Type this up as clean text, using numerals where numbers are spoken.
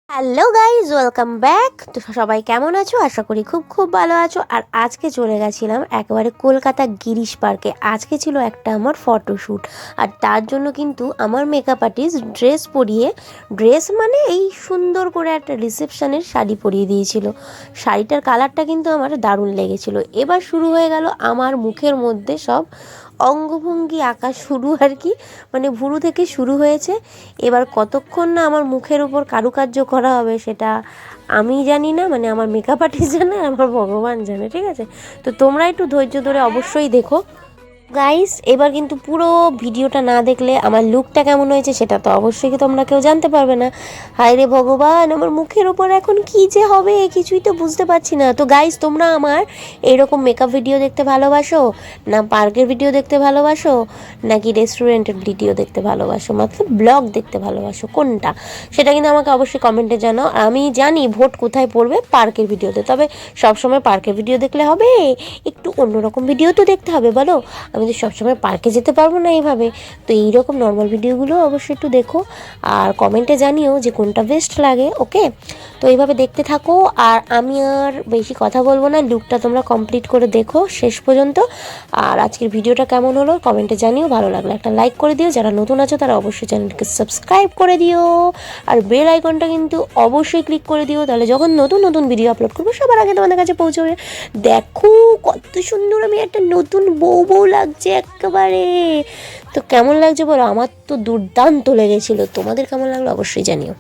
Hello guys, welcome back. তো সবাই কেমন আছো? আশা করি খুব খুব ভালো আছো। আর আজকে চলে গেছিলাম একেবারে কলকাতা গিরিশ পার্কে। আজকে ছিল একটা আমার ফটোশ্যুট, আর তার জন্য কিন্তু আমার মেকআপ আর্টিস্ট ড্রেস মানে এই সুন্দর করে একটা রিসেপশনের শাড়ি পরিয়ে দিয়েছিল। শাড়িটার কালারটা কিন্তু আমার দারুণ লেগেছিল। এবার শুরু হয়ে গেল আমার মুখের মধ্যে সব অঙ্গভঙ্গি আঁকা শুরু আর কি, মানে ভুরু থেকে শুরু হয়েছে। এবার কতক্ষণ না আমার মুখের উপর কারুকার্য করা হবে সেটা আমি জানি না, মানে আমার মেকআপ আর্টিস্ট জানে, আমার ভগবান জানে। ঠিক আছে, তো তোমরা একটু ধৈর্য ধরে অবশ্যই দেখো গাইস। এবার কিন্তু পুরো ভিডিওটা না দেখলে আমার লুকটা কেমন হয়েছে সেটা তো অবশ্যই তোমরা কেউ জানতে পারবে না। হায় রে ভগবান, আমার মুখের ওপর এখন কি যে হবে কিছুই তো বুঝতে পারছি না। তো গাইস, তোমরা আমার এইরকম মেকআপ ভিডিও দেখতে ভালোবাসো, না পার্কের ভিডিও দেখতে ভালোবাসো, নাকি রেস্টুরেন্টের ভিডিও দেখতে ভালোবাসো, মতলব ব্লগ দেখতে ভালোবাসো, কোনটা সেটা কিন্তু আমাকে অবশ্যই কমেন্টে জানাও। আমি জানি ভোট কোথায় পড়বে, পার্কের ভিডিওতে। তবে সবসময় পার্কের ভিডিও দেখলে হবে, একটু অন্যরকম ভিডিও তো দেখতে হবে বলো। আমি তো সবসময় পার্কে যেতে পারবো না এইভাবে। তো এইরকম নর্মাল ভিডিওগুলো অবশ্যই একটু দেখো, আর কমেন্টে জানিও যে কোনটা বেস্ট লাগে। ওকে, তো এইভাবে দেখতে থাকো। আর আমি আর বেশি কথা বলবো না, লুকটা তোমরা কমপ্লিট করে দেখো শেষ পর্যন্ত। আর আজকের ভিডিওটা কেমন হলো কমেন্টে জানিও। ভালো লাগলে একটা লাইক করে দিও, যারা নতুন আছো তারা অবশ্যই চ্যানেলকে সাবস্ক্রাইব করে দিও, আর বেল আইকনটা কিন্তু অবশ্যই ক্লিক করে দিও, তাহলে যখন নতুন নতুন ভিডিও আপলোড করবো সবার আগে তোমাদের কাছে পৌঁছবে। দেখো কত সুন্দর আমি একটা নতুন বউ লাগছে একেবারে। তো কেমন লাগছে বলো? আমার তো দুর্দান্ত লেগেছিল, তোমাদের কেমন লাগলো অবশ্যই জানিও।